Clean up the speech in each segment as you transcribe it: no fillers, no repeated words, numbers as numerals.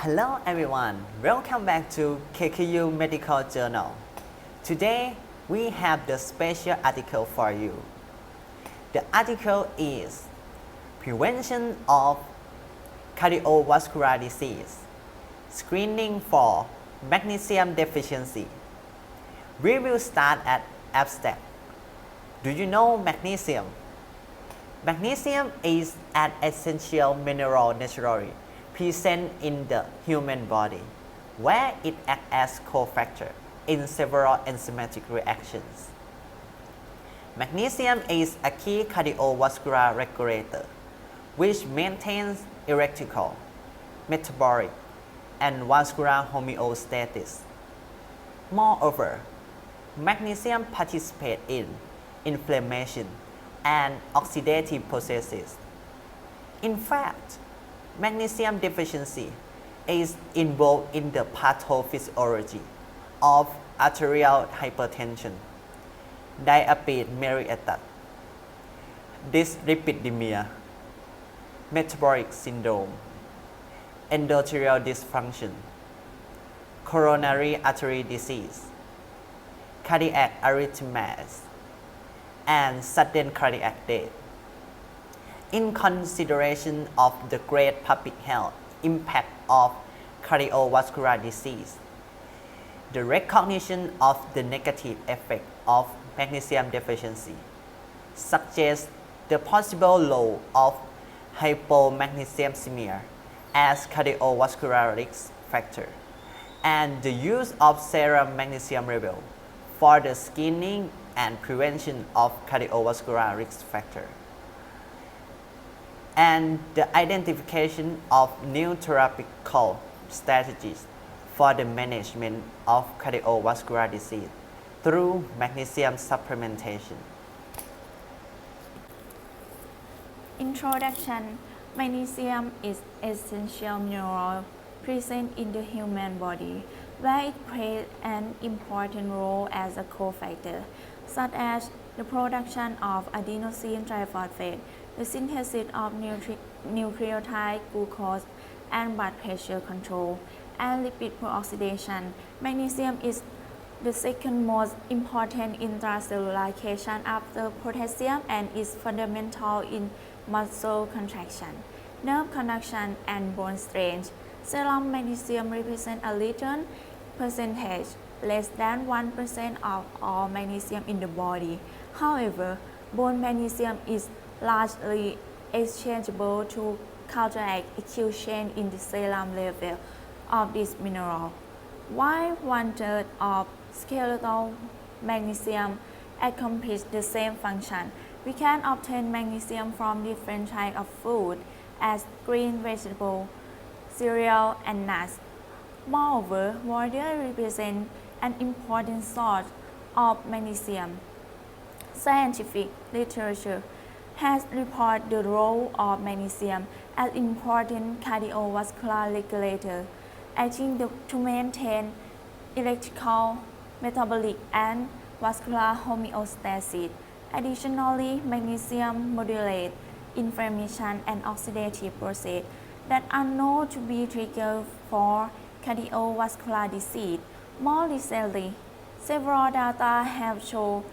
Hello everyone, welcome back to KKU Medical Journal. Today we have the special article for you. The article is Prevention of Cardiovascular Disease, Screening for Magnesium Deficiency. We will start at abstract. Do you know magnesium? Magnesium is an essential mineral naturally present in the human body, where it acts as cofactor in several enzymatic reactions. Magnesium is a key cardiovascular regulator, which maintains electrical, metabolic, and vascular homeostasis. Moreover, magnesium participates in inflammation and oxidative processes. In fact, magnesium deficiency is involved in the pathophysiology of arterial hypertension, diabetes mellitus, dyslipidemia, metabolic syndrome, endothelial dysfunction, coronary artery disease, cardiac arrhythmias, and sudden cardiac death. In consideration of the great public health impact of cardiovascular disease, the recognition of the negative effect of magnesium deficiency suggests the possible role of hypomagnesemia as cardiovascular risk factor and the use of serum magnesium level for the screening and prevention of cardiovascular risk factor, and the identification of new therapeutical strategies for the management of cardiovascular disease through magnesium supplementation. Introduction. Magnesium is essential mineral present in the human body, where it plays an important role as a cofactor, such as the production of adenosine triphosphate, the synthesis of nucleotide glucose, and blood pressure control, and lipid peroxidation. Magnesium is the second most important intracellular cation after potassium and is fundamental in muscle contraction, nerve conduction, and bone strength. Serum magnesium represents a little percentage, less than 1% of all magnesium in the body. However, bone magnesium is largely exchangeable to counteract acute change in the serum level of this mineral. While 1/3 of skeletal magnesium accomplish the same function, we can obtain magnesium from different types of food, as green vegetables, cereal, and nuts. Moreover, water represents an important source of magnesium. Scientific literature has reported the role of magnesium as important cardiovascular regulator, acting to maintain electrical, metabolic, and vascular homeostasis. Additionally, magnesium modulates inflammation and oxidative processes that are known to be triggers for cardiovascular disease. More recently, several data have shown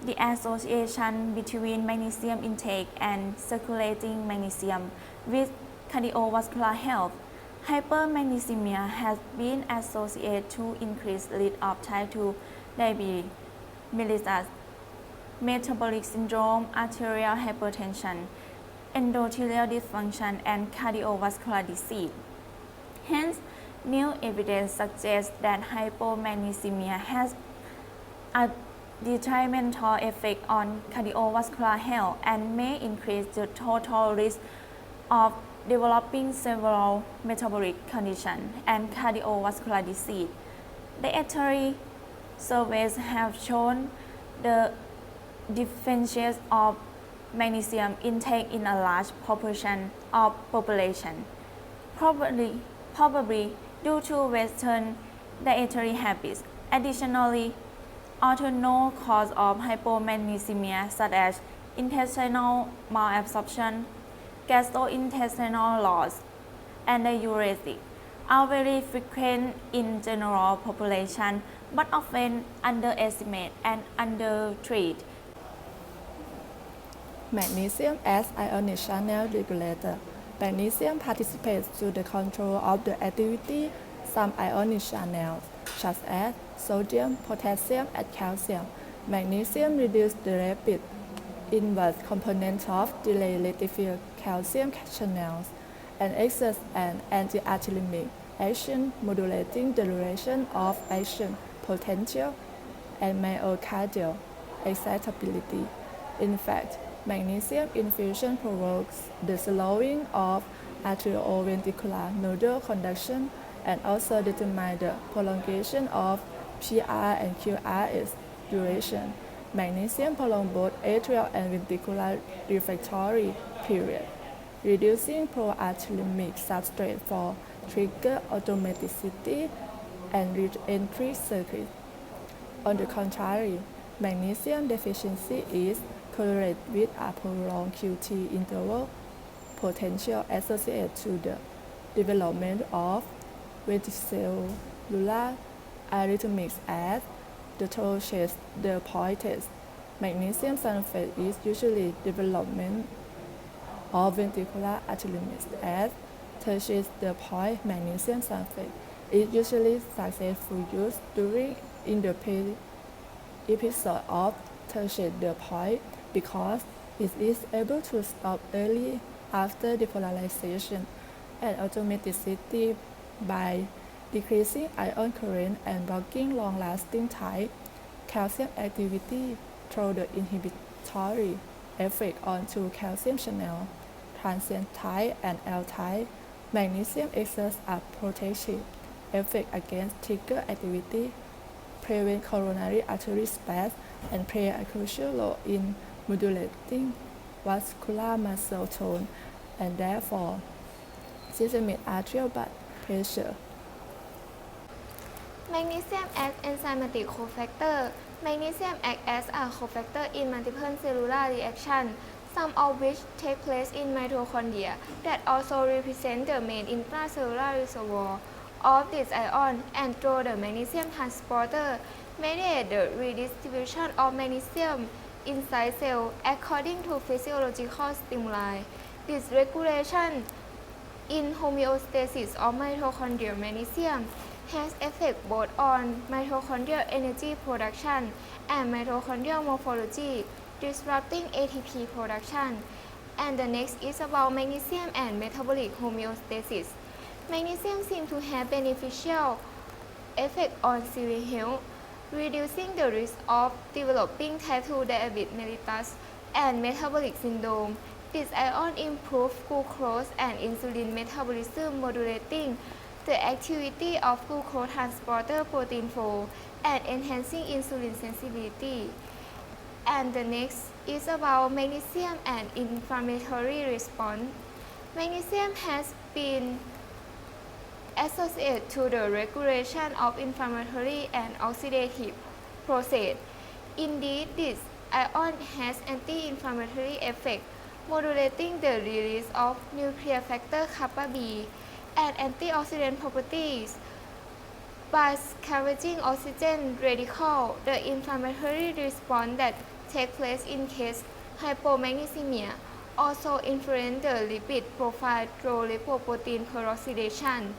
the association between magnesium intake and circulating magnesium with cardiovascular health. Hypermagnesemia has been associated to increased risk of type 2 diabetes mellitus, metabolic syndrome, arterial hypertension, endothelial dysfunction, and cardiovascular disease. Hence, new evidence suggests that hypomagnesemia has a detrimental effect on cardiovascular health and may increase the total risk of developing several metabolic conditions and cardiovascular disease. Dietary surveys have shown the deficiency of magnesium intake in a large proportion of population, probably due to Western dietary habits. Additionally, other known causes of hypomagnesemia such as intestinal malabsorption, gastrointestinal loss, and diuretic, are very frequent in general population but often underestimated and undertreated. Magnesium as ionic channel regulator. Magnesium participates to the control of the activity some ionic channels, such as sodium, potassium, and calcium. Magnesium reduces the rapid inverse component of deleterious calcium channels and exerts an anti-arrhythmic action, modulating the duration of action, potential, and myocardial excitability. In fact, magnesium infusion provokes the slowing of atrioventricular nodal conduction and also determines the prolongation of PR and QRS duration. Magnesium prolongs both atrial and ventricular refractory period, reducing pro-arrhythmic substrate for trigger automaticity and re-entry circuit. On the contrary, magnesium deficiency is correlated with a prolonged QT interval potential associated to the development of ventricular arrhythmias as the touches the point test. Magnesium sulfate is usually development of ventricular arrhythmias as touches the point. Magnesium sulfate is usually successful use during in the episode of touches the point because it is able to stop early after depolarization and automaticity by decreasing ion current and blocking long-lasting tight calcium activity through the inhibitory effect on two calcium channels, transient tight and L-tight. Magnesium exerts a protective effect against trigger activity, prevent coronary artery spasm, and play a crucial role in modulating vascular muscle tone and therefore systemic arterial blood pressure. Magnesium as enzymatic cofactor. Magnesium acts as a cofactor in multiple cellular reactions, some of which take place in mitochondria that also represent the main intracellular reservoir of this ion, and through the magnesium transporter mediate the redistribution of magnesium inside cell according to physiological stimuli. This regulation in homeostasis of mitochondrial magnesium has effect both on mitochondrial energy production and mitochondrial morphology, disrupting ATP production. And the next is about magnesium and metabolic homeostasis. Magnesium seems to have beneficial effect on cell health, reducing the risk of developing type 2 diabetes mellitus and metabolic syndrome. This ion improves glucose and insulin metabolism, modulating the activity of glucose transporter protein 4 and enhancing insulin sensitivity. And the next is about magnesium and inflammatory response. Magnesium has been associated to the regulation of inflammatory and oxidative process. Indeed, this ion has anti-inflammatory effect, modulating the release of nuclear factor kappa B and antioxidant properties. By scavenging oxygen radical, the inflammatory response that takes place in case hypomagnesemia also influence the lipid profile through lipoprotein peroxidation.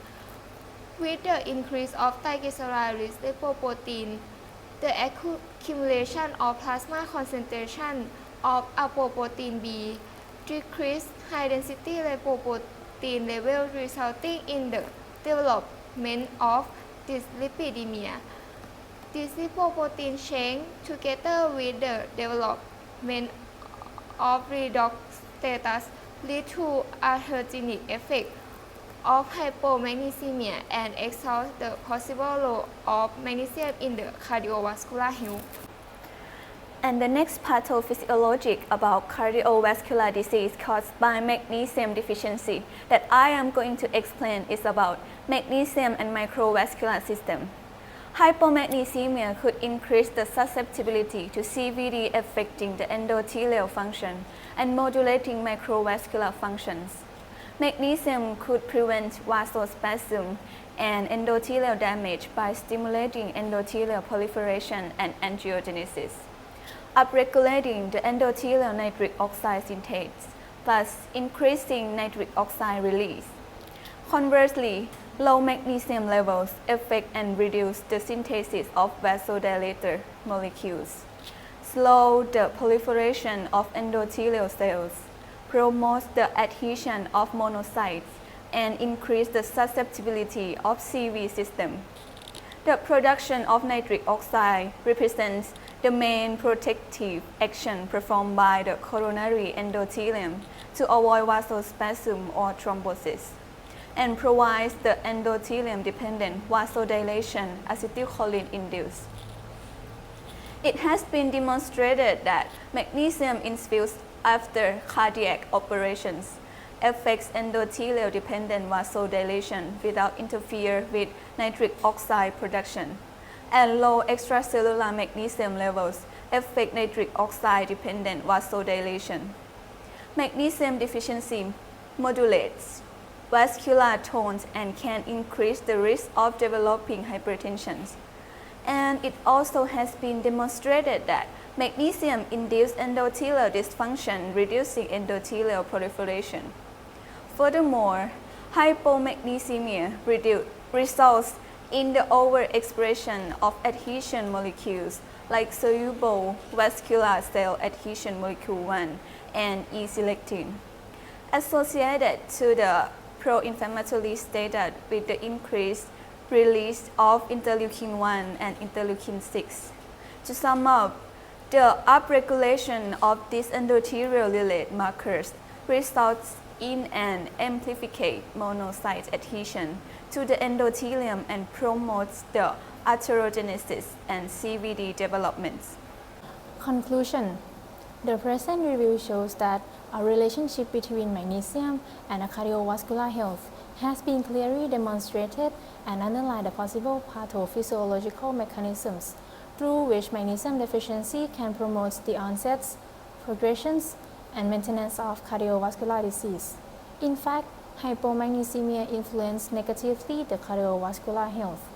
With the increase of triglyceride-rich lipoprotein, the accumulation of plasma concentration of apoprotein B decreased high-density lipoprotein level, resulting in the development of dyslipidemia. This lipoprotein change, together with the development of redox status, lead to atherogenic effect of hypomagnesemia and exhaust the possible role of magnesium in the cardiovascular health. And the next pathophysiologic about cardiovascular disease caused by magnesium deficiency that I am going to explain is about magnesium and microvascular system. Hypomagnesemia could increase the susceptibility to CVD, affecting the endothelial function and modulating microvascular functions. Magnesium could prevent vasospasm and endothelial damage by stimulating endothelial proliferation and angiogenesis, upregulating the endothelial nitric oxide synthase, thus increasing nitric oxide release. Conversely, low magnesium levels affect and reduce the synthesis of vasodilator molecules, slow the proliferation of endothelial cells, promotes the adhesion of monocytes, and increase the susceptibility of CV system. The production of nitric oxide represents the main protective action performed by the coronary endothelium to avoid vasospasm or thrombosis, and provides the endothelium-dependent vasodilation acetylcholine-induced. It has been demonstrated that magnesium infused after cardiac operations affects endothelial-dependent vasodilation without interfere with nitric oxide production, and low extracellular magnesium levels affect nitric oxide-dependent vasodilation. Magnesium deficiency modulates vascular tones and can increase the risk of developing hypertension. And it also has been demonstrated that magnesium induces endothelial dysfunction, reducing endothelial proliferation. Furthermore, hypomagnesemia results in the overexpression of adhesion molecules like soluble vascular cell adhesion molecule 1 and E-selectin, associated to the pro-inflammatory status with the increased release of interleukin-1 and interleukin-6. To sum up, the upregulation of these endothelial-related markers results in an amplified monocyte adhesion to the endothelium and promotes the atherogenesis and CVD developments. Conclusion. The present review shows that a relationship between magnesium and cardiovascular health has been clearly demonstrated and underline the possible pathophysiological mechanisms through which magnesium deficiency can promote the onset, progressions, and maintenance of cardiovascular disease. In fact, hypomagnesemia influences negatively the cardiovascular health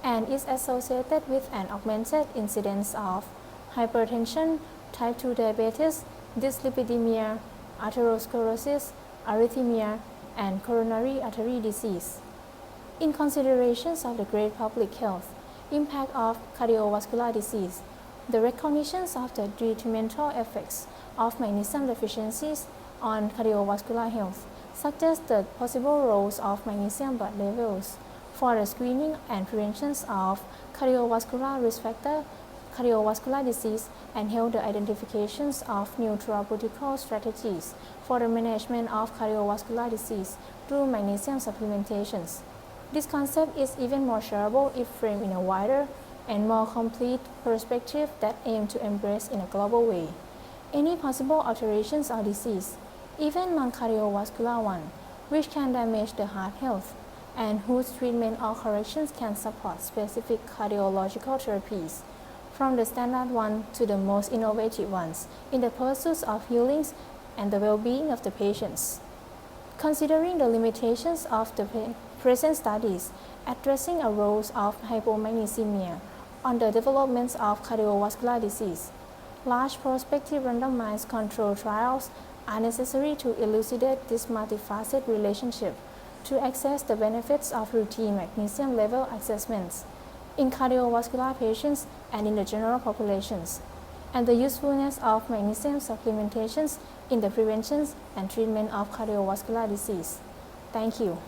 and is associated with an augmented incidence of hypertension, type 2 diabetes, dyslipidemia, atherosclerosis, arrhythmia, and coronary artery disease. In considerations of the great public health impact of cardiovascular disease, the recognition of the detrimental effects of magnesium deficiencies on cardiovascular health suggests the possible roles of magnesium blood levels for the screening and prevention of cardiovascular risk factor, cardiovascular disease, and help the identifications of new therapeutical strategies for the management of cardiovascular disease through magnesium supplementations. This concept is even more shareable if framed in a wider and more complete perspective that aims to embrace in a global way any possible alterations or disease, even non-cardiovascular one, which can damage the heart health and whose treatment or corrections can support specific cardiological therapies, from the standard one to the most innovative ones, in the pursuit of healings and the well-being of the patients. Considering the limitations of the present studies addressing a role of hypomagnesemia on the development of cardiovascular disease, large prospective randomized control trials are necessary to elucidate this multifaceted relationship to access the benefits of routine magnesium level assessments in cardiovascular patients and in the general populations, and the usefulness of magnesium supplementations in the prevention and treatment of cardiovascular disease. Thank you.